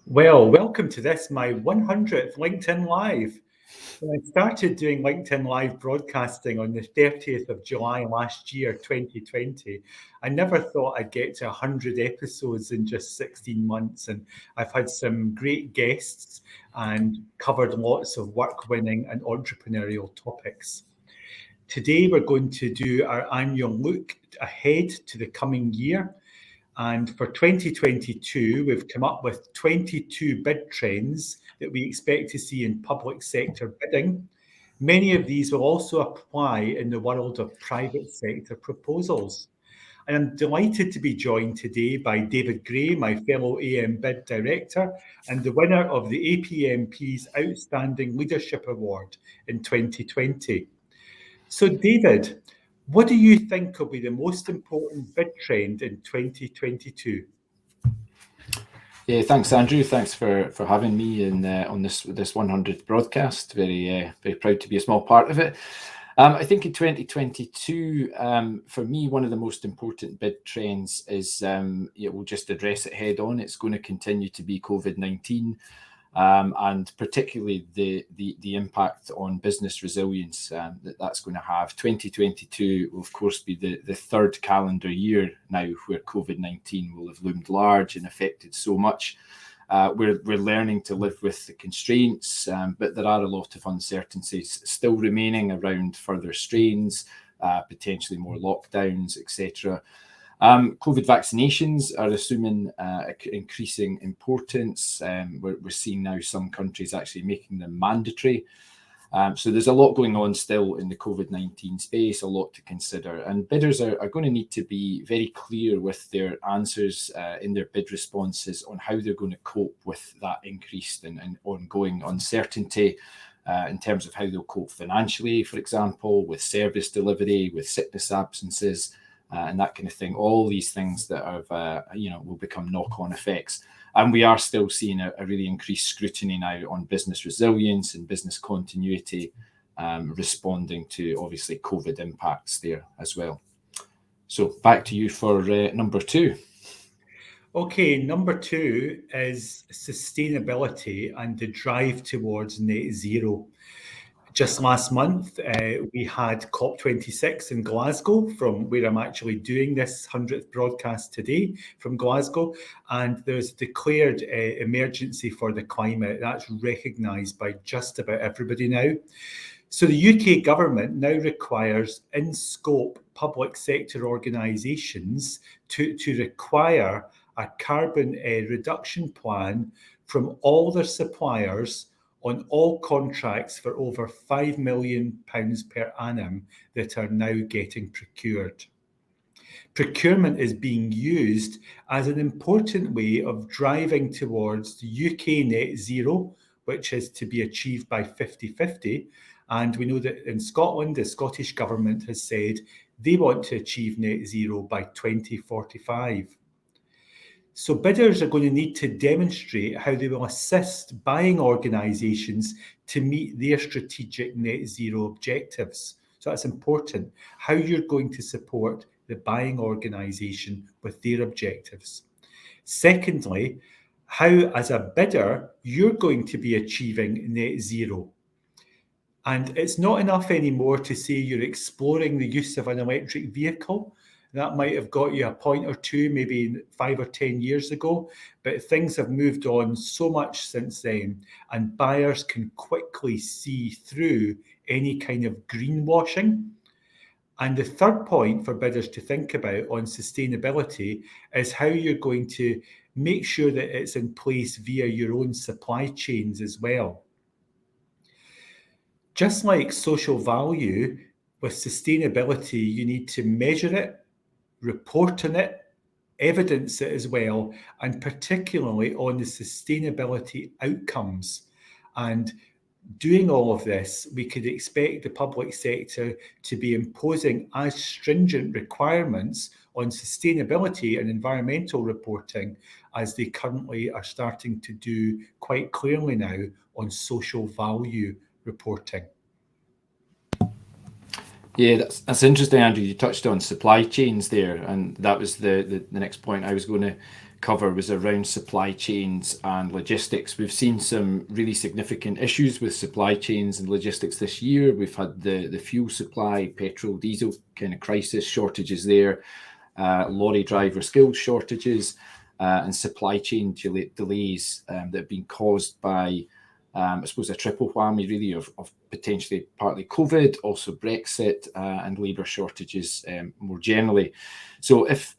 Well, welcome to this, my 100th LinkedIn Live. When I started doing LinkedIn Live broadcasting on the 30th of July last year, 2020, I never thought I'd get to 100 episodes in just 16 months. And I've had some great guests and covered lots of work-winning and entrepreneurial topics. Today, we're going to do our annual look ahead to the coming year. And for 2022, we've come up with 22 bid trends that we expect to see in public sector bidding. Many of these will also apply in the world of private sector proposals. And I'm delighted to be joined today by David Gray, my fellow AM Bid Director, and the winner of the APMP's Outstanding Leadership Award in 2020. So, David, what do you think will be the most important bid trend in 2022? Yeah, thanks, Andrew. Thanks for having me on this 100th broadcast. Very proud to be a small part of it. I think in 2022, for me, one of the most important bid trends is, we'll just address it head on. It's going to continue to be COVID-19. And particularly the impact on business resilience that's going to have. 2022 will, of course, be the third calendar year now where COVID-19 will have loomed large and affected so much. We're learning to live with the constraints, but there are a lot of uncertainties still remaining around further strains, potentially more lockdowns, etc. COVID vaccinations are assuming increasing importance. We're seeing now some countries actually making them mandatory. So there's a lot going on still in the COVID-19 space, a lot to consider. And bidders are going to need to be very clear with their answers in their bid responses on how they're going to cope with that increased and ongoing uncertainty. In terms of how they'll cope financially, for example, with service delivery, with sickness absences, and that kind of thing. All these things that have, will become knock-on effects. And we are still seeing a really increased scrutiny now on business resilience and business continuity, responding to obviously COVID impacts there as well. So back to you for number two. Okay, number two is sustainability and the drive towards net zero. Just last month, we had COP26 in Glasgow, from where I'm actually doing this 100th broadcast today from Glasgow. And there's declared emergency for the climate. That's recognised by just about everybody now. So the UK government now requires in-scope public sector organisations to require a carbon reduction plan from all their suppliers on all contracts for over £5 million per annum that are now getting procured. Procurement is being used as an important way of driving towards the UK net zero, which is to be achieved by 50-50. And we know that in Scotland, the Scottish Government has said they want to achieve net zero by 2045. So bidders are going to need to demonstrate how they will assist buying organisations to meet their strategic net zero objectives. So that's important, how you're going to support the buying organisation with their objectives. Secondly, how as a bidder, you're going to be achieving net zero. And it's not enough anymore to say you're exploring the use of an electric vehicle. That might have got you a point or two, maybe 5 or 10 years ago, but things have moved on so much since then, and buyers can quickly see through any kind of greenwashing. And the third point for bidders to think about on sustainability is how you're going to make sure that it's in place via your own supply chains as well. Just like social value, with sustainability, you need to measure it, report on it, evidence it as well, and particularly on the sustainability outcomes. And doing all of this, we could expect the public sector to be imposing as stringent requirements on sustainability and environmental reporting as they currently are starting to do quite clearly now on social value reporting. Yeah, that's interesting, Andrew. You touched on supply chains there, and that was the next point I was going to cover was around supply chains and logistics. We've seen some really significant issues with supply chains and logistics this year. We've had the fuel supply, petrol, diesel kind of crisis, shortages there, lorry driver skills shortages, and supply chain delays that have been caused by, I suppose, a triple whammy really of potentially partly COVID, also Brexit, and labour shortages more generally. So if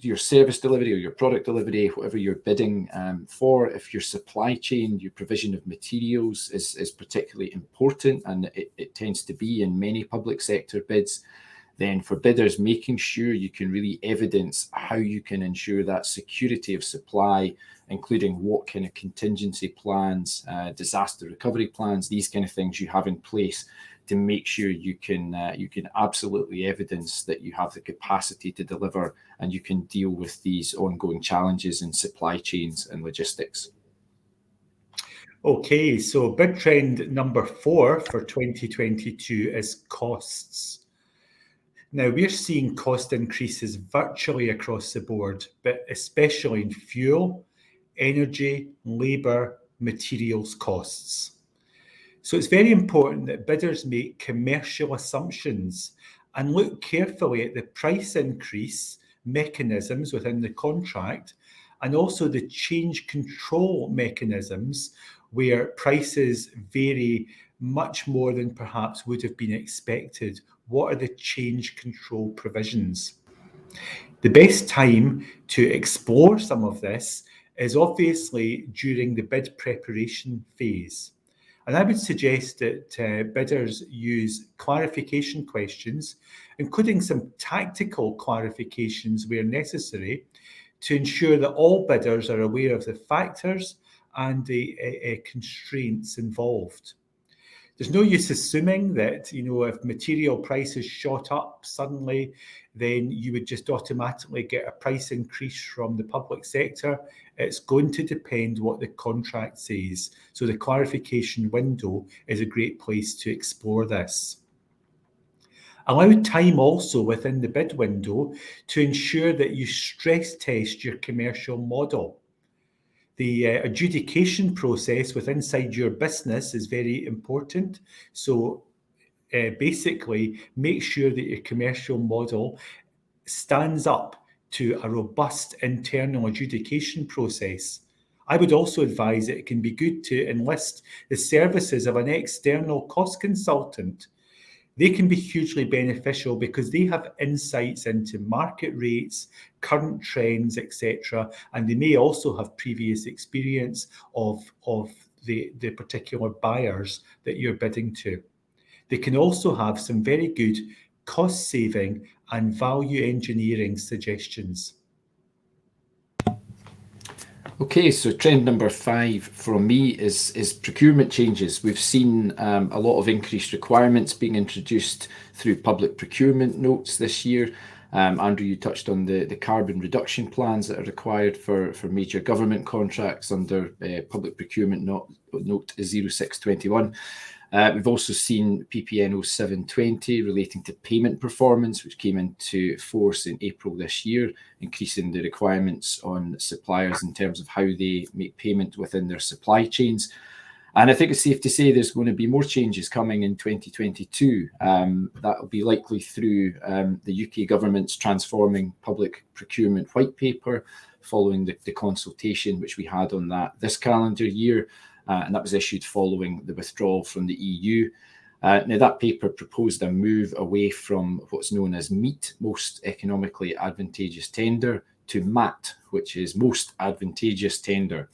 your service delivery or your product delivery, whatever you're bidding for, if your supply chain, your provision of materials is particularly important, and it tends to be in many public sector bids, then for bidders, making sure you can really evidence how you can ensure that security of supply, including what kind of contingency plans, disaster recovery plans, these kind of things you have in place to make sure you can absolutely evidence that you have the capacity to deliver and you can deal with these ongoing challenges in supply chains and logistics. Okay, so bid trend number 4 for 2022 is costs. Now, we're seeing cost increases virtually across the board, but especially in fuel, energy, labour, materials costs. So it's very important that bidders make commercial assumptions and look carefully at the price increase mechanisms within the contract and also the change control mechanisms where prices vary much more than perhaps would have been expected. What are the change control provisions? The best time to explore some of this is obviously during the bid preparation phase. And I would suggest that bidders use clarification questions, including some tactical clarifications where necessary, to ensure that all bidders are aware of the factors and the constraints involved. There's no use assuming that, if material prices shot up suddenly, then you would just automatically get a price increase from the public sector. It's going to depend what the contract says. So the clarification window is a great place to explore this. Allow time also within the bid window to ensure that you stress test your commercial model. The adjudication process within inside your business is very important. So basically, make sure that your commercial model stands up to a robust internal adjudication process. I would also advise that it can be good to enlist the services of an external cost consultant. They can be hugely beneficial because they have insights into market rates, current trends, etc. And they may also have previous experience of the particular buyers that you're bidding to. They can also have some very good cost saving and value engineering suggestions. Okay, so trend number 5 from me is procurement changes. We've seen a lot of increased requirements being introduced through public procurement notes this year. Andrew, you touched on the carbon reduction plans that are required for major government contracts under public procurement note 0621. We've also seen PPN 0720 relating to payment performance, which came into force in April this year, increasing the requirements on suppliers in terms of how they make payment within their supply chains. And I think it's safe to say there's going to be more changes coming in 2022. That will be likely through the UK government's transforming public procurement white paper, following the consultation which we had on that this calendar year. And that was issued following the withdrawal from the EU. Now, that paper proposed a move away from what's known as MEAT, Most Economically Advantageous Tender, to MAT, which is Most Advantageous Tender.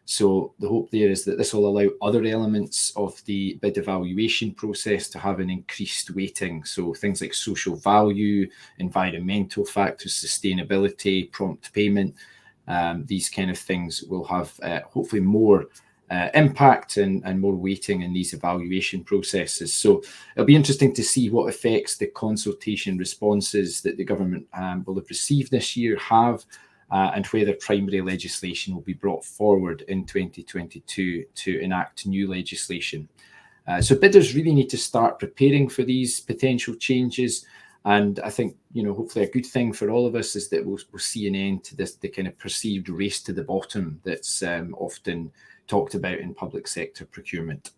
So the hope there is that this will allow other elements of the bid evaluation process to have an increased weighting. So things like social value, environmental factors, sustainability, prompt payment, these kind of things will have hopefully more impact and more weighting in these evaluation processes. So it'll be interesting to see what effects the consultation responses that the government will have received this year have, and whether primary legislation will be brought forward in 2022 to enact new legislation. So bidders really need to start preparing for these potential changes And I think, hopefully a good thing for all of us is that we'll see an end to the kind of perceived race to the bottom that's often talked about in public sector procurement.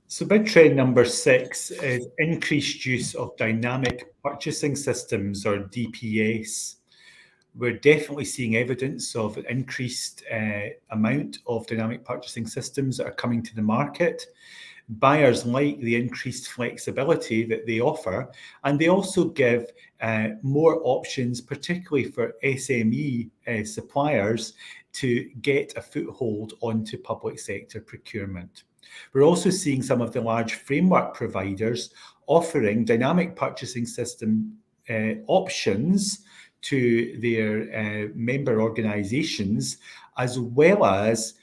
So big trend number 6 is increased use of dynamic purchasing systems, or DPS. We're definitely seeing evidence of an increased amount of dynamic purchasing systems that are coming to the market. Buyers like the increased flexibility that they offer, and they also give more options, particularly for SME suppliers, to get a foothold onto public sector procurement. We're also seeing some of the large framework providers offering dynamic purchasing system options to their member organisations, as well as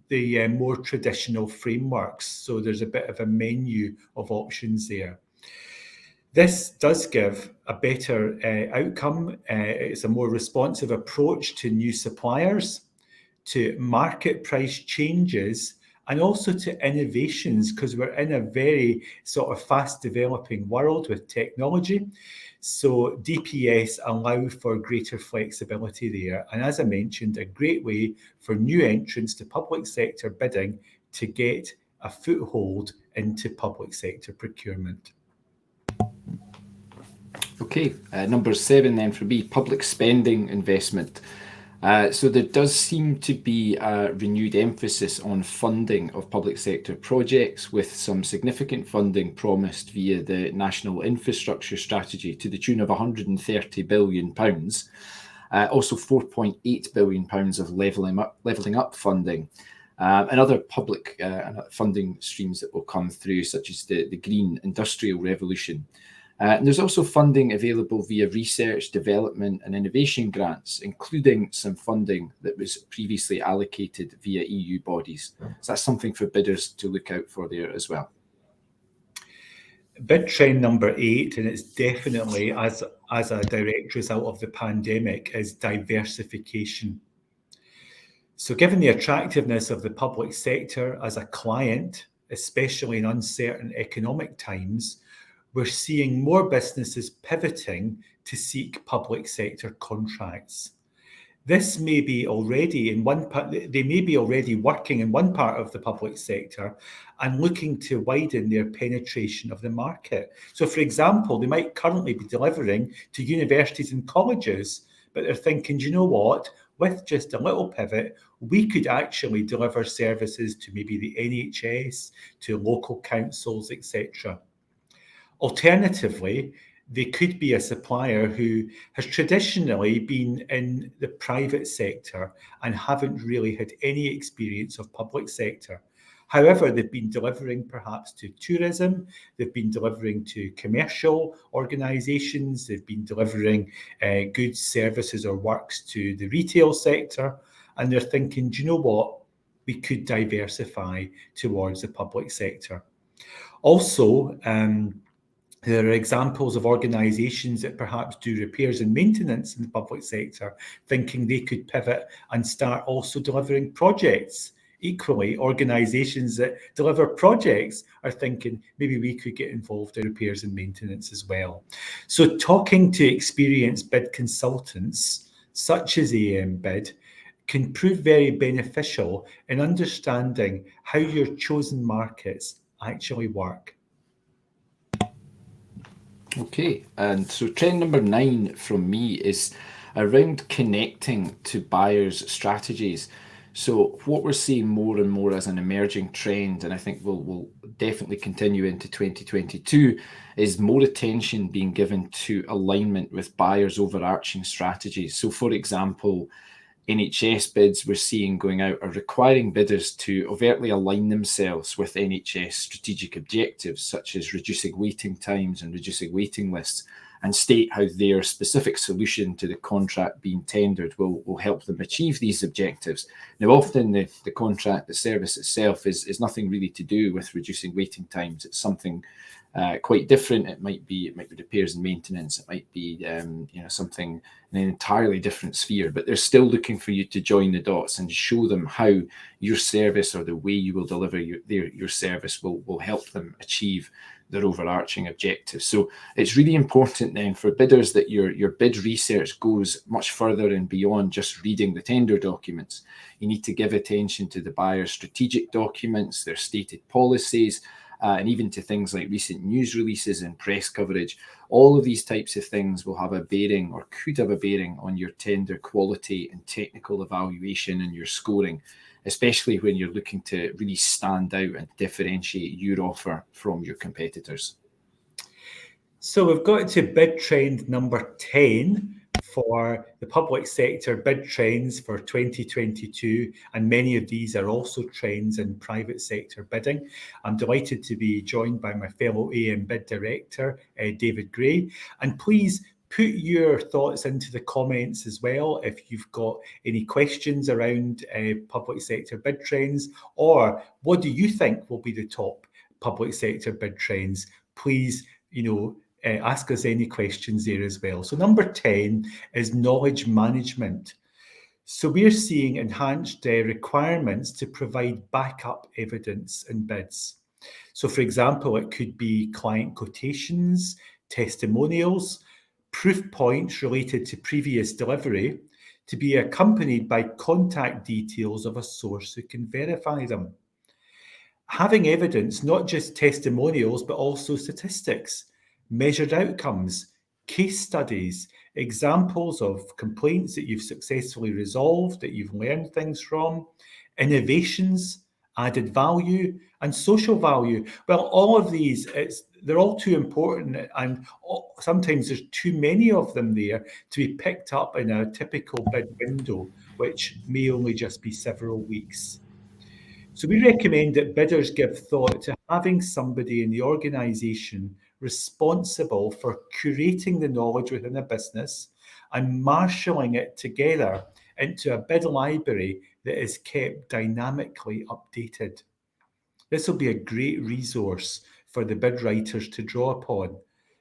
the more traditional frameworks. So there's a bit of a menu of options there. This does give a better outcome. It's a more responsive approach to new suppliers, to market price changes, and also to innovations, because we're in a very sort of fast developing world with technology. So DPS allow for greater flexibility there. And as I mentioned, a great way for new entrants to public sector bidding to get a foothold into public sector procurement. Okay, number 7 then for me, public spending investment. So there does seem to be a renewed emphasis on funding of public sector projects, with some significant funding promised via the National Infrastructure Strategy to the tune of £130 billion. Also £4.8 billion of levelling up funding. And other public funding streams that will come through, such as the Green Industrial Revolution. And there's also funding available via research, development and innovation grants, including some funding that was previously allocated via EU bodies. So that's something for bidders to look out for there as well. Bid trend number 8, and it's definitely as a direct result of the pandemic, is diversification. So given the attractiveness of the public sector as a client, especially in uncertain economic times, we're seeing more businesses pivoting to seek public sector contracts. This may be already in one part, they may be already working in one part of the public sector and looking to widen their penetration of the market. So for example, they might currently be delivering to universities and colleges, but they're thinking, do you know what? With just a little pivot, we could actually deliver services to maybe the NHS, to local councils, etc. Alternatively, they could be a supplier who has traditionally been in the private sector and haven't really had any experience of public sector. However, they've been delivering perhaps to tourism, they've been delivering to commercial organisations, they've been delivering goods, services or works to the retail sector, and they're thinking, do you know what? We could diversify towards the public sector. Also, there are examples of organisations that perhaps do repairs and maintenance in the public sector, thinking they could pivot and start also delivering projects. Equally, organisations that deliver projects are thinking maybe we could get involved in repairs and maintenance as well. So talking to experienced bid consultants, such as AMBid, can prove very beneficial in understanding how your chosen markets actually work. Okay, and so trend number 9 from me is around connecting to buyers' strategies. So what we're seeing more and more as an emerging trend, and I think will definitely continue into 2022, is more attention being given to alignment with buyers' overarching strategies. So for example, NHS bids we're seeing going out are requiring bidders to overtly align themselves with NHS strategic objectives, such as reducing waiting times and reducing waiting lists, and state how their specific solution to the contract being tendered will help them achieve these objectives. Now, often the contract, the service itself is nothing really to do with reducing waiting times. It's something quite different. It might be repairs and maintenance. It might be something in an entirely different sphere. But they're still looking for you to join the dots and show them how your service or the way you will deliver your service will help them achieve their overarching objectives. So it's really important then for bidders that your bid research goes much further and beyond just reading the tender documents. You need to give attention to the buyer's strategic documents, their stated policies, and even to things like recent news releases and press coverage. All of these types of things will have a bearing or could have a bearing on your tender quality and technical evaluation and your scoring, especially when you're looking to really stand out and differentiate your offer from your competitors. So we've got to bid trend number 10 for the public sector bid trends for 2022, and many of these are also trends in private sector bidding. I'm delighted to be joined by my fellow AM Bid Director, David Gray, and please put your thoughts into the comments as well if you've got any questions around public sector bid trends, or what do you think will be the top public sector bid trends. Please, ask us any questions there as well. So number 10 is knowledge management. So we're seeing enhanced requirements to provide backup evidence in bids. So for example, it could be client quotations, testimonials, proof points related to previous delivery, to be accompanied by contact details of a source who can verify them. Having evidence, not just testimonials, but also statistics, measured outcomes, case studies, examples of complaints that you've successfully resolved, that you've learned things from, innovations, added value, and social value. Well, all of these, they're all too important, and sometimes there's too many of them there to be picked up in a typical bid window, which may only just be several weeks. So we recommend that bidders give thought to having somebody in the organisation responsible for curating the knowledge within a business and marshalling it together into a bid library that is kept dynamically updated. This will be a great resource for the bid writers to draw upon.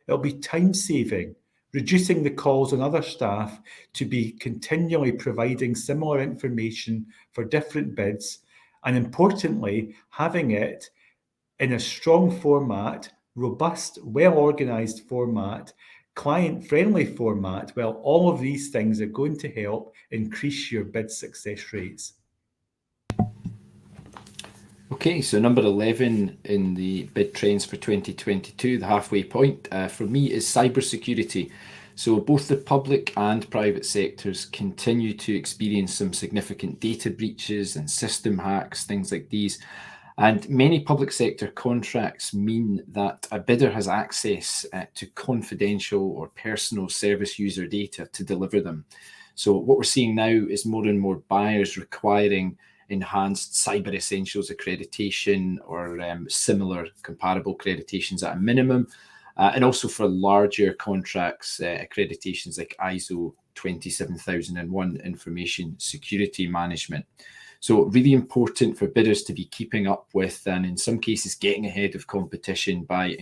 It'll be time-saving, reducing the calls on other staff to be continually providing similar information for different bids, and importantly, having it in a strong format, robust, well-organised format, client-friendly format. Well, all of these things are going to help increase your bid success rates. Okay, so number 11 in the bid trends for 2022, the halfway point, for me is cybersecurity. So both the public and private sectors continue to experience some significant data breaches and system hacks, things like these. And many public sector contracts mean that a bidder has access to confidential or personal service user data to deliver them. So what we're seeing now is more and more buyers requiring enhanced Cyber Essentials accreditation or similar comparable accreditations at a minimum. And also for larger contracts, accreditations like ISO 27001 information security management. So really important for bidders to be keeping up with, and in some cases getting ahead of competition by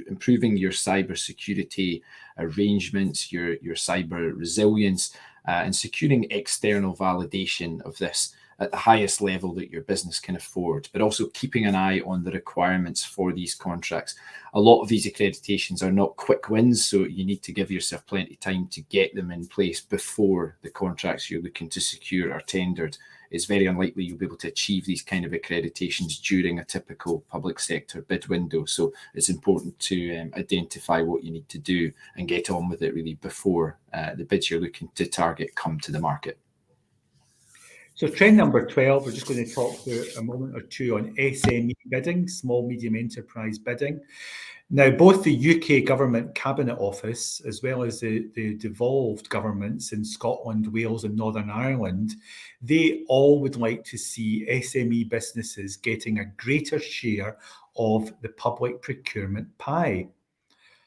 improving your cyber security arrangements, your cyber resilience, and securing external validation of this at the highest level that your business can afford, but also keeping an eye on the requirements for these contracts. A lot of these accreditations are not quick wins, so you need to give yourself plenty of time to get them in place before the contracts you're looking to secure are tendered. It's very unlikely you'll be able to achieve these kind of accreditations during a typical public sector bid window. So it's important to identify what you need to do and get on with it really before the bids you're looking to target come to the market. So trend number 12, we're just going to talk for a moment or two on SME bidding, small medium enterprise bidding. Now, both the UK Government Cabinet Office, as well as the devolved governments in Scotland, Wales and Northern Ireland, they all would like to see SME businesses getting a greater share of the public procurement pie.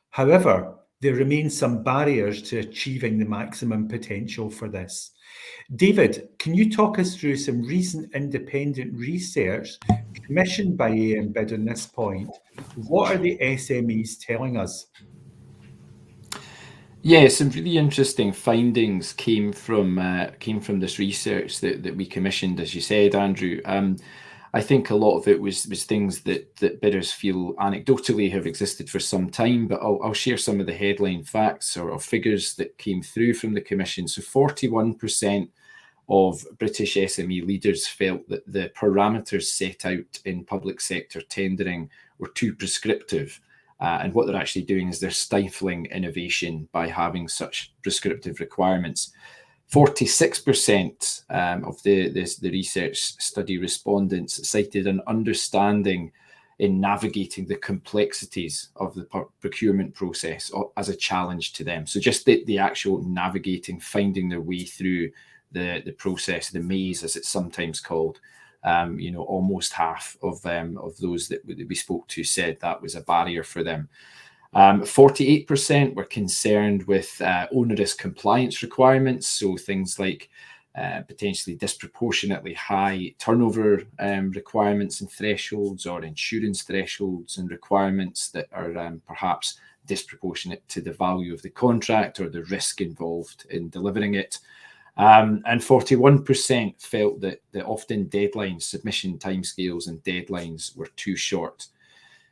However, there remain some barriers to achieving the maximum potential for this. David, can you talk us through some recent independent research commissioned by AMBID on this point? What are the SMEs telling us? Yeah, some really interesting findings came from this research that we commissioned, as you said, Andrew. I think a lot of it was things that bidders feel anecdotally have existed for some time, but I'll share some of the headline facts or figures that came through from the commission. So 41% of British SME leaders felt that the parameters set out in public sector tendering were too prescriptive. And what they're actually doing is they're stifling innovation by having such prescriptive requirements. 46% of the research study respondents cited an understanding in navigating the complexities of the procurement process as a challenge to them. So just the actual navigating, finding their way through the process, the maze as it's sometimes called. Almost half of those that we spoke to said that was a barrier for them. 48% were concerned with onerous compliance requirements, so things like potentially disproportionately high turnover requirements and thresholds, or insurance thresholds and requirements that are perhaps disproportionate to the value of the contract or the risk involved in delivering it. And 41% felt that often deadlines, submission timescales and deadlines were too short.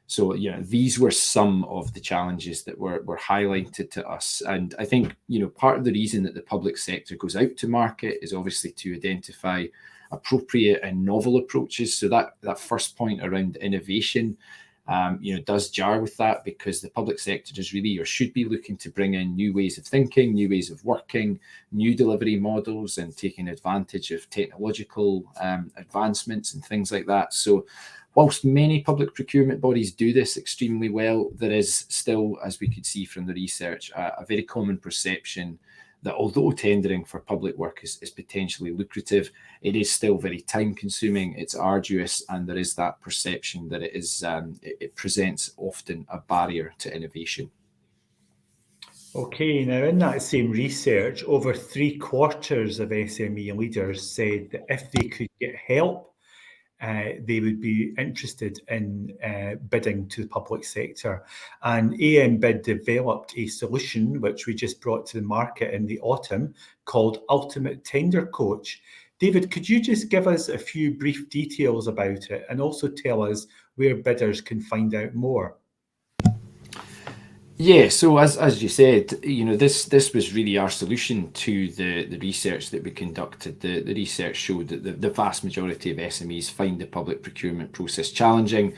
So, these were some of the challenges that were highlighted to us. And I think, part of the reason that the public sector goes out to market is obviously to identify appropriate and novel approaches. So that first point around innovation, does jar with that, because the public sector is really, or should be, looking to bring in new ways of thinking, new ways of working, new delivery models, and taking advantage of technological advancements and things like that. So whilst many public procurement bodies do this extremely well, there is still, as we could see from the research, a very common perception that although tendering for public work is potentially lucrative, it is still very time consuming, it's arduous, and there is that perception that it presents often a barrier to innovation. Okay, now in that same research, over 3/4 of SME leaders said that if they could get help, they would be interested in bidding to the public sector. And AMBID developed a solution which we just brought to the market in the autumn called Ultimate Tender Coach. David, could you just give us a few brief details about it and also tell us where bidders can find out more? Yeah, so as you said, this was really our solution to the research that we conducted. The research showed that the vast majority of SMEs find the public procurement process challenging.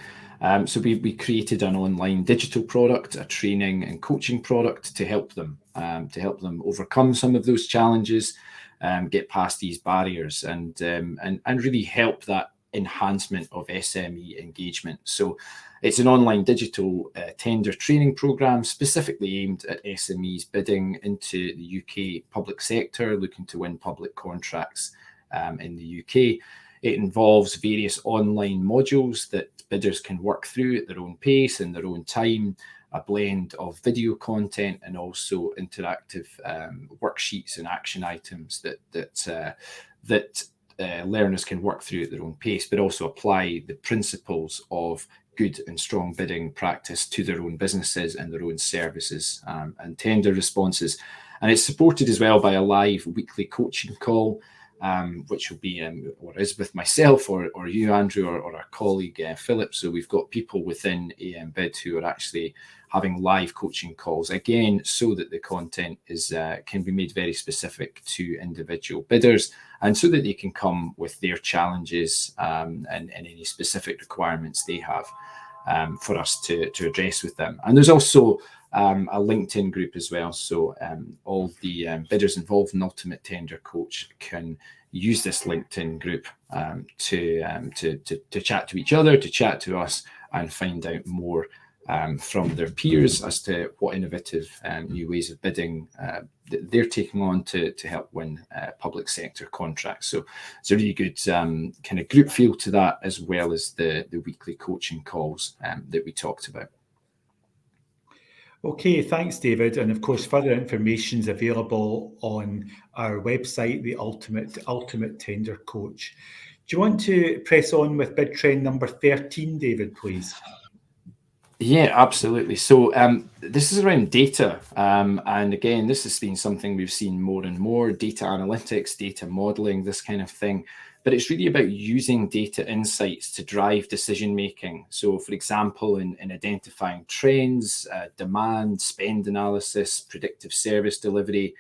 So we created an online digital product, a training and coaching product to help them overcome some of those challenges, get past these barriers, and really help that enhancement of SME engagement. So it's an online digital tender training program specifically aimed at SMEs bidding into the UK public sector, looking to win public contracts in the UK. It involves various online modules that bidders can work through at their own pace and their own time, a blend of video content and also interactive worksheets and action items that learners can work through at their own pace, but also apply the principles of good and strong bidding practice to their own businesses and their own services and tender responses. And it's supported as well by a live weekly coaching call, which will be or is with myself or you, Andrew, or our colleague Philip. So we've got people within AMBID who are actually having live coaching calls, again, so that the content can be made very specific to individual bidders, and so that they can come with their challenges and any specific requirements they have for us to address with them. And there's also a LinkedIn group as well. So all the bidders involved in Ultimate Tender Coach can use this LinkedIn group to chat to each other, to chat to us, and find out more from their peers as to what innovative new ways of bidding they're taking on to help win public sector contracts. So it's a really good kind of group feel to that, as well as the weekly coaching calls that we talked about. Okay, thanks, David. And of course, further information is available on our website, the Ultimate Tender Coach. Do you want to press on with bid trend number 13, David, please? Yeah, absolutely. So this is around data. And again, this has been something we've seen more and more, data analytics, data modeling, this kind of thing. But it's really about using data insights to drive decision making. So for example, in identifying trends, demand, spend analysis, predictive service delivery,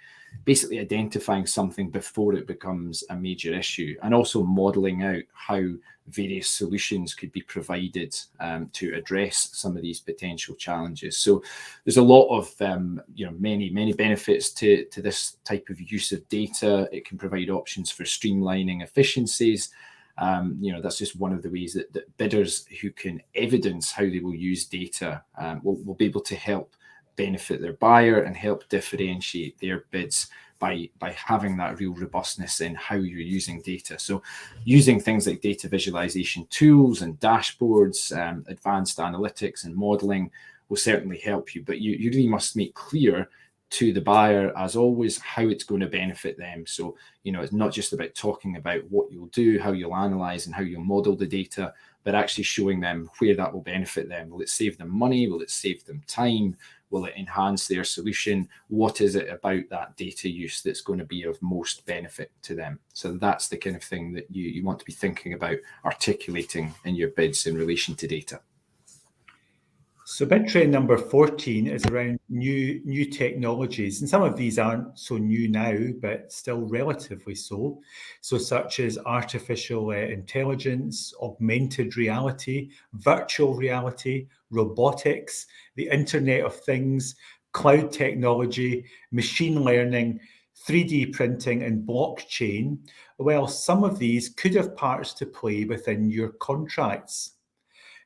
basically identifying something before it becomes a major issue, and also modeling out how various solutions could be provided to address some of these potential challenges. So there's a lot of many benefits to this type of use of data. It can provide options for streamlining efficiencies. That's just one of the ways that bidders who can evidence how they will use data will be able to help benefit their buyer and help differentiate their bids by having that real robustness in how you're using data. So using things like data visualization tools and dashboards, advanced analytics and modeling will certainly help you, but you really must make clear to the buyer, as always, how it's going to benefit them. So, it's not just about talking about what you'll do, how you'll analyze and how you'll model the data, but actually showing them where that will benefit them. Will it save them money? Will it save them time? Will it enhance their solution? What is it about that data use that's going to be of most benefit to them? So that's the kind of thing that you want to be thinking about articulating in your bids in relation to data. So bid trend number 14 is around new technologies, and some of these aren't so new now, but still relatively so. So such as artificial intelligence, augmented reality, virtual reality, robotics, the Internet of Things, cloud technology, machine learning, 3D printing and blockchain. Well, some of these could have parts to play within your contracts.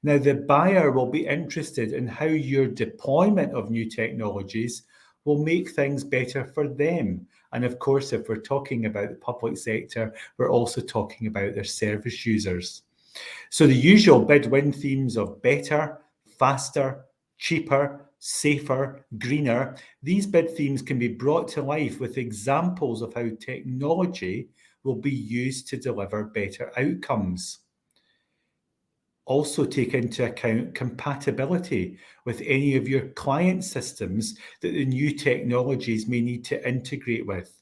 Now, the buyer will be interested in how your deployment of new technologies will make things better for them. And of course, if we're talking about the public sector, we're also talking about their service users. So the usual bid-win themes of better, faster, cheaper, safer, greener, these bid themes can be brought to life with examples of how technology will be used to deliver better outcomes. Also take into account compatibility with any of your client systems that the new technologies may need to integrate with.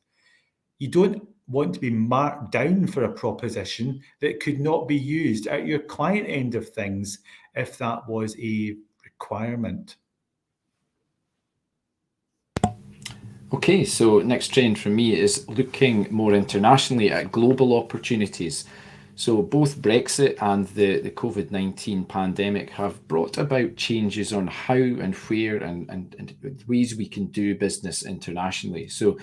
You don't want to be marked down for a proposition that could not be used at your client end of things if that was a requirement. Okay, so next trend for me is looking more internationally at global opportunities. So both Brexit and the COVID-19 pandemic have brought about changes on how and where and ways we can do business internationally. So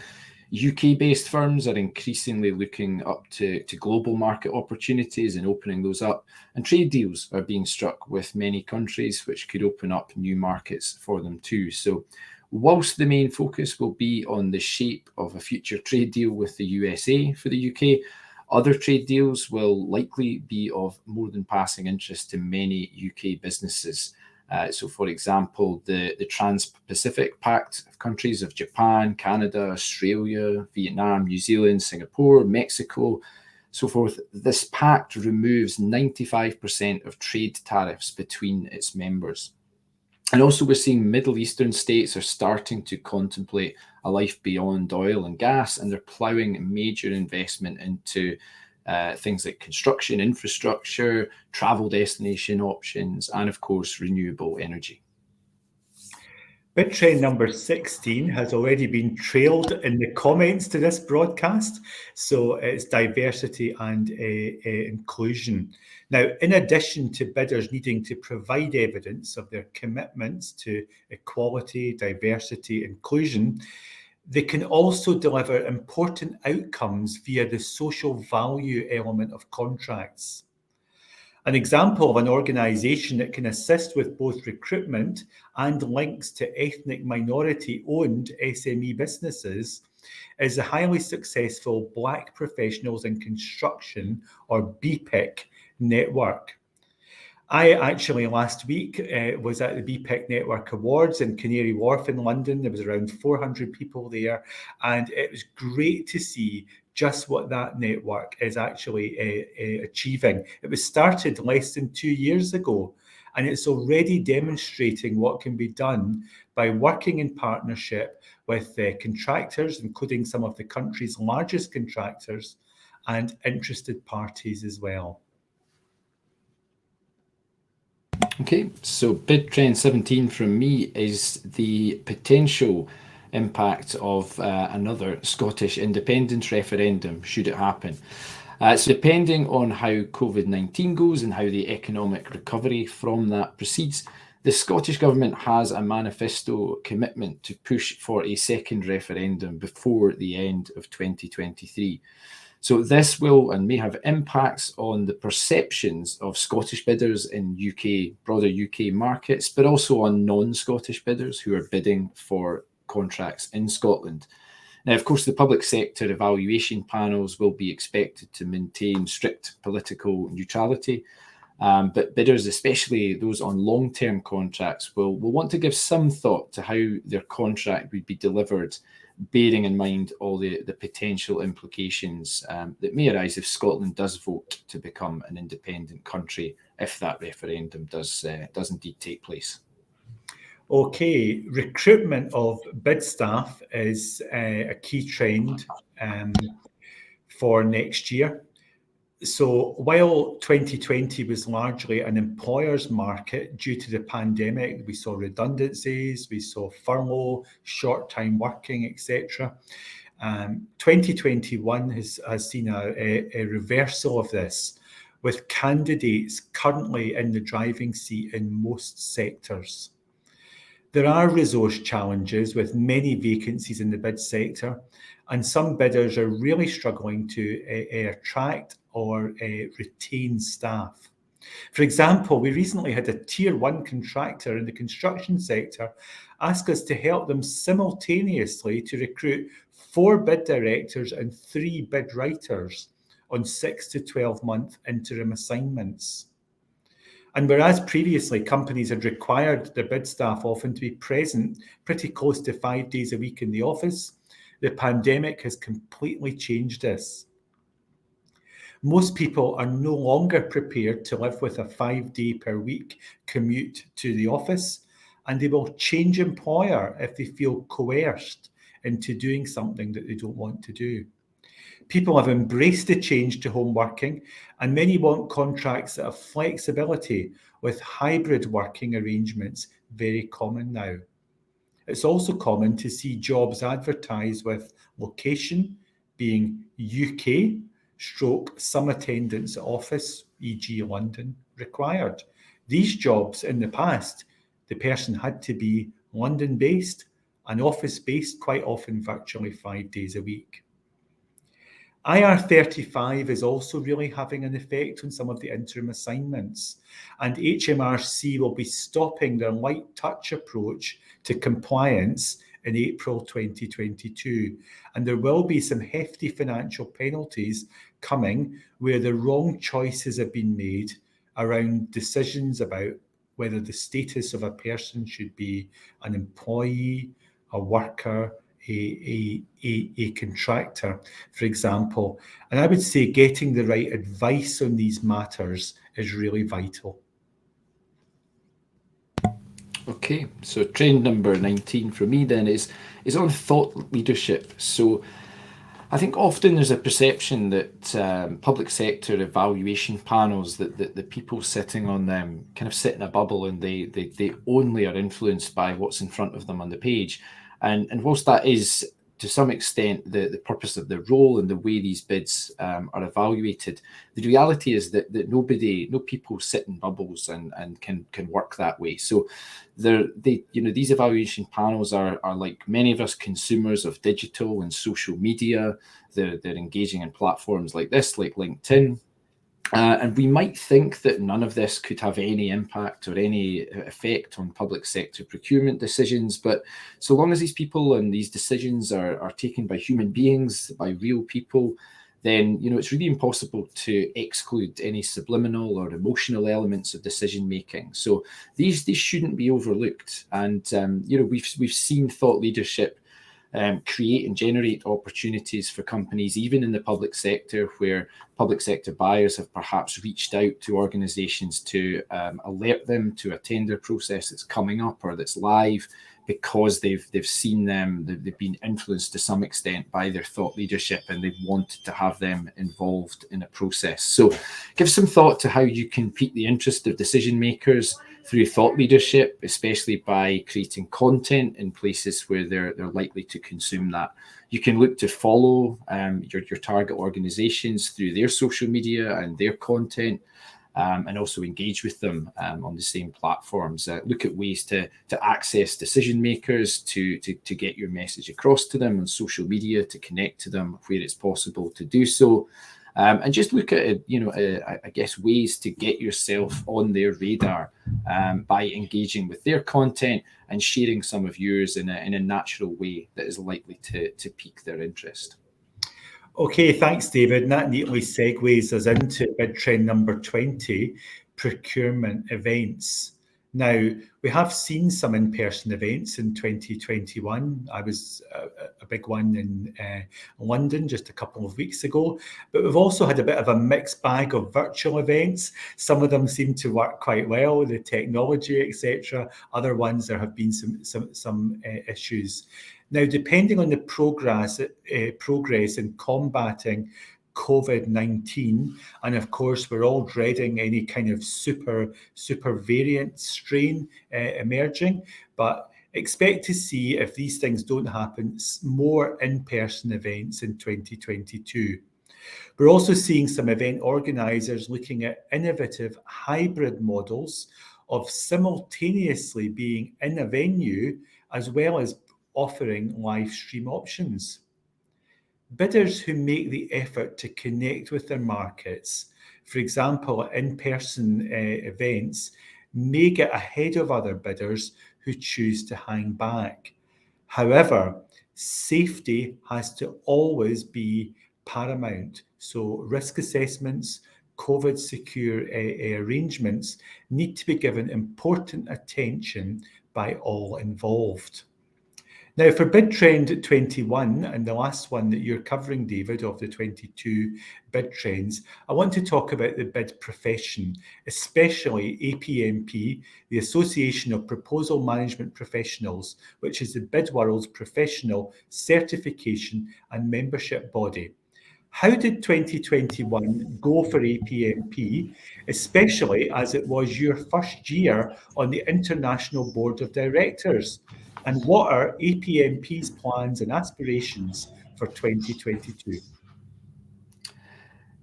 UK-based firms are increasingly looking up to global market opportunities and opening those up. And trade deals are being struck with many countries, which could open up new markets for them too. So whilst the main focus will be on the shape of a future trade deal with the USA for the UK, other trade deals will likely be of more than passing interest to many UK businesses. So, for example, the Trans-Pacific Pact of countries of Japan, Canada, Australia, Vietnam, New Zealand, Singapore, Mexico, so forth. This pact removes 95% of trade tariffs between its members. And also we're seeing Middle Eastern states are starting to contemplate a life beyond oil and gas, and they're ploughing major investment into things like construction, infrastructure, travel destination options, and of course, renewable energy. Bid trend number 16 has already been trailed in the comments to this broadcast. So it's diversity and inclusion. Now, in addition to bidders needing to provide evidence of their commitments to equality, diversity, inclusion, they can also deliver important outcomes via the social value element of contracts. An example of an organisation that can assist with both recruitment and links to ethnic minority-owned SME businesses is the highly successful Black Professionals in Construction, or BPIC, network. I actually last week was at the BPIC Network Awards in Canary Wharf in London. There was around 400 people there, and it was great to see just what that network is actually achieving. It was started less than 2 years ago, and it's already demonstrating what can be done by working in partnership with contractors, including some of the country's largest contractors, and interested parties as well. Okay, so bid trend 17 from me is the potential impact of another Scottish independence referendum, should it happen. So depending on how COVID-19 goes and how the economic recovery from that proceeds, the Scottish Government has a manifesto commitment to push for a second referendum before the end of 2023. So this will and may have impacts on the perceptions of Scottish bidders in broader UK markets, but also on non-Scottish bidders who are bidding for contracts in Scotland. Now, of course, the public sector evaluation panels will be expected to maintain strict political neutrality, but bidders, especially those on long-term contracts, will want to give some thought to how their contract would be delivered, bearing in mind all the potential implications that may arise if Scotland does vote to become an independent country, if that referendum does indeed take place. Okay, recruitment of bid staff is a key trend for next year. So while 2020 was largely an employer's market due to the pandemic, we saw redundancies, we saw furlough, short-time working, etc. 2021 has seen a reversal of this, with candidates currently in the driving seat in most sectors. There are resource challenges with many vacancies in the bid sector, and some bidders are really struggling to attract or retain staff. For example, we recently had a tier 1 contractor in the construction sector ask us to help them simultaneously to recruit 4 bid directors and 3 bid writers on 6 to 12 month interim assignments. And whereas previously companies had required their bid staff often to be present pretty close to 5 days a week in the office, the pandemic has completely changed this. Most people are no longer prepared to live with a 5-day per week commute to the office, and they will change employer if they feel coerced into doing something that they don't want to do. People have embraced the change to home working, and many want contracts that have flexibility, with hybrid working arrangements very common now. It's also common to see jobs advertised with location being UK / some attendance at office, e.g. London, required. These jobs in the past, the person had to be London based and office based, quite often virtually 5 days a week. IR35 is also really having an effect on some of the interim assignments, and HMRC will be stopping their light touch approach to compliance in April 2022, and there will be some hefty financial penalties coming where the wrong choices have been made around decisions about whether the status of a person should be an employee, a worker, a contractor, for example. And I would say getting the right advice on these matters is really vital. Okay, so trend number 19 for me then is on thought leadership. So I think often there's a perception that public sector evaluation panels, that the people sitting on them kind of sit in a bubble, and they only are influenced by what's in front of them on the page. And whilst that is to some extent the purpose of the role and the way these bids are evaluated, the reality is that no people sit in bubbles and can work that way. So these evaluation panels are like many of us consumers of digital and social media. They're engaging in platforms like this, like LinkedIn. And we might think that none of this could have any impact or any effect on public sector procurement decisions. But so long as these people and these decisions are taken by human beings, by real people, then it's really impossible to exclude any subliminal or emotional elements of decision making. So these shouldn't be overlooked. And we've seen thought leadership create and generate opportunities for companies, even in the public sector, where public sector buyers have perhaps reached out to organizations to alert them to a tender process that's coming up or that's live, because they've seen them, they've been influenced to some extent by their thought leadership, and they've wanted to have them involved in a process. So give some thought to how you can pique the interest of decision makers through thought leadership, especially by creating content in places where they're likely to consume that. You can look to follow your target organizations through their social media and their content, and also engage with them on the same platforms. Look at ways to access decision makers, to get your message across to them on social media, to connect to them where it's possible to do so. And just look at, I guess, ways to get yourself on their radar by engaging with their content and sharing some of yours in a natural way that is likely to pique their interest. Okay, thanks, David. And that neatly segues us into bid trend number 20, procurement events. Now, we have seen some in-person events in 2021. I was a big one in London just a couple of weeks ago, but we've also had a bit of a mixed bag of virtual events. Some of them seem to work quite well, the technology, etc. Other ones, there have been some issues. Now, depending on the progress in combating COVID-19, and of course, we're all dreading any kind of super variant strain emerging, but expect to see, if these things don't happen, more in-person events in 2022. We're also seeing some event organisers looking at innovative hybrid models of simultaneously being in a venue as well as offering live stream options. Bidders who make the effort to connect with their markets, for example, at in-person events, may get ahead of other bidders who choose to hang back. However, safety has to always be paramount. So risk assessments, COVID secure arrangements need to be given important attention by all involved. Now, for bid trend 21, and the last one that you're covering, David, of the 22 bid trends, I want to talk about the bid profession, especially APMP, the Association of Proposal Management Professionals, which is the bid world's professional certification and membership body. How did 2021 go for APMP, especially as it was your first year on the International Board of Directors? And what are APMP's plans and aspirations for 2022?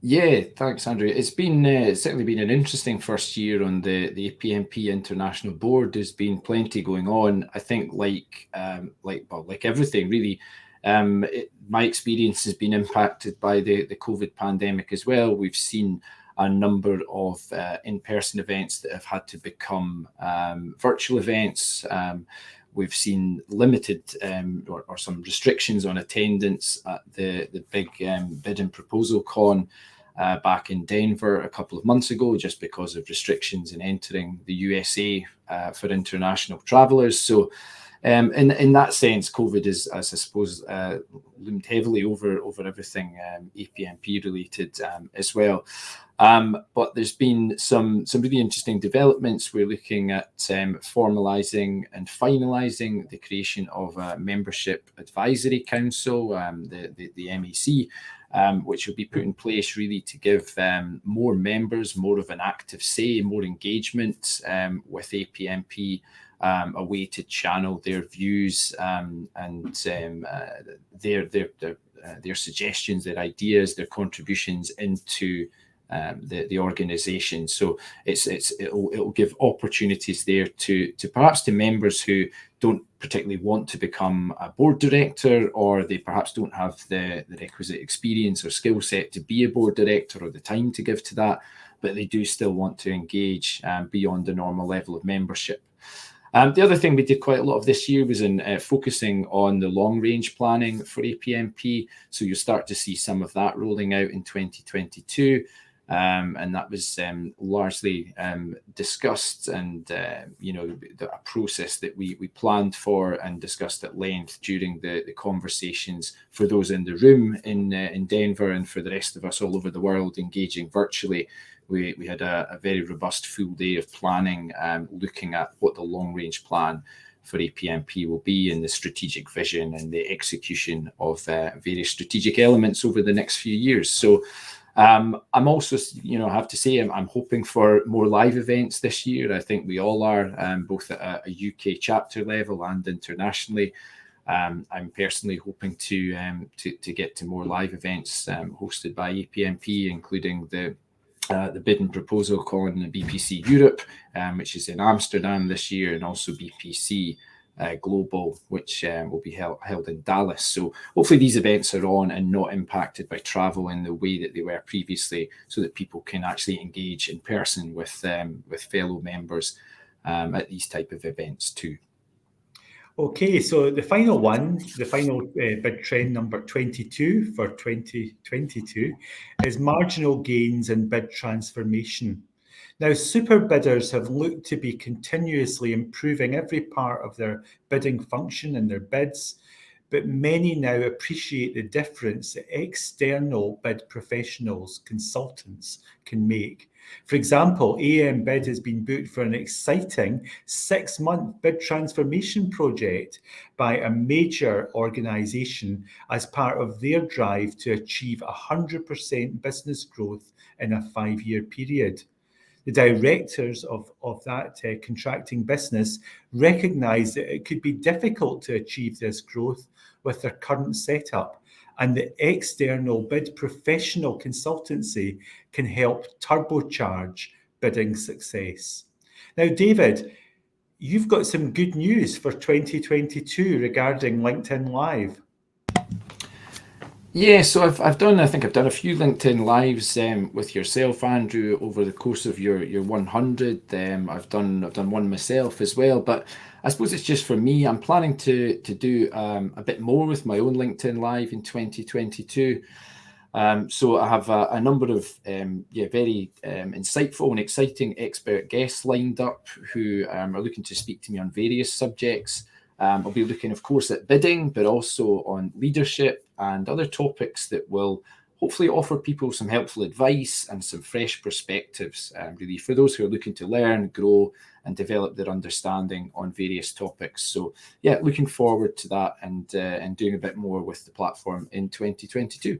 Yeah, thanks, Andrew. It's been certainly been an interesting first year on the APMP International Board. There's been plenty going on. I think, like everything really, my experience has been impacted by the COVID pandemic as well. We've seen a number of in-person events that have had to become virtual events. We've seen limited or some restrictions on attendance at the big bid and proposal con back in Denver a couple of months ago, just because of restrictions in entering the USA for international travelers. So in that sense, COVID is, as I suppose, loomed heavily over everything APMP related as well. But there's been some really interesting developments. We're looking at formalising and finalising the creation of a membership advisory council, the MEC, which will be put in place really to give more members more of an active say, more engagement with APMP, a way to channel their views and their suggestions, their ideas, their contributions into the organisation. So it'll give opportunities there to perhaps to members who don't particularly want to become a board director, or they perhaps don't have the requisite experience or skill set to be a board director or the time to give to that, but they do still want to engage beyond the normal level of membership. The other thing we did quite a lot of this year was in focusing on the long-range planning for APMP. So you'll start to see some of that rolling out in 2022. And that was largely discussed and, a process that we planned for and discussed at length during the conversations for those in the room in Denver, and for the rest of us all over the world engaging virtually. We had a very robust full day of planning, looking at what the long-range plan for APMP will be, and the strategic vision and the execution of various strategic elements over the next few years. So I'm also, I have to say, I'm hoping for more live events this year. I think we all are, both at a UK chapter level and internationally. I'm personally hoping to get to more live events hosted by APMP, including the bid and proposal call in the BPC Europe, which is in Amsterdam this year, and also BPC Global, which will be held in Dallas. So hopefully these events are on and not impacted by travel in the way that they were previously, so that people can actually engage in person with fellow members at these type of events too. Okay, so the final bid trend number 22 for 2022 is marginal gains and bid transformation. Now, super bidders have looked to be continuously improving every part of their bidding function and their bids, but many now appreciate the difference that external bid professionals, consultants, can make. For example, AM Bid has been booked for an exciting 6-month bid transformation project by a major organisation as part of their drive to achieve 100% business growth in a 5-year period. The directors of that contracting business recognise that it could be difficult to achieve this growth with their current setup, and the external bid professional consultancy can help turbocharge bidding success. Now, David, you've got some good news for 2022 regarding LinkedIn Live. Yeah, so I think I've done a few LinkedIn Lives with yourself, Andrew, over the course of your 100. I've done one myself as well, but I suppose it's just for me. I'm planning to do a bit more with my own LinkedIn Live in 2022. So I have a number of very insightful and exciting expert guests lined up who are looking to speak to me on various subjects. I'll be looking, of course, at bidding, but also on leadership and other topics that will hopefully offer people some helpful advice and some fresh perspectives, really, for those who are looking to learn, grow, and develop their understanding on various topics. So, yeah, looking forward to that and doing a bit more with the platform in 2022.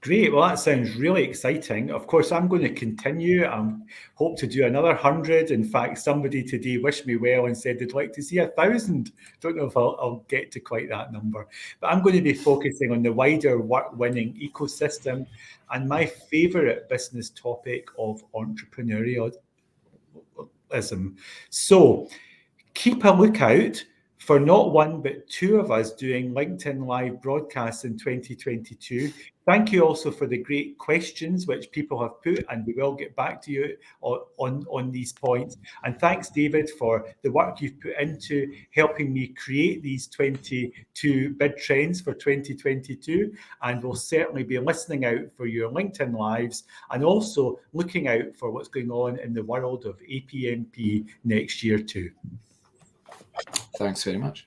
Great. Well, that sounds really exciting. Of course, I'm going to continue. I hope to do another 100. In fact, somebody today wished me well and said they'd like to see 1,000. Don't know if I'll get to quite that number. But I'm going to be focusing on the wider work-winning ecosystem and my favourite business topic of entrepreneurialism. So keep a lookout for not one, but 2 of us doing LinkedIn Live broadcasts in 2022. Thank you also for the great questions which people have put, and we will get back to you on these points. And thanks, David, for the work you've put into helping me create these 22 bid trends for 2022. And we'll certainly be listening out for your LinkedIn Lives and also looking out for what's going on in the world of APMP next year too. Thanks very much.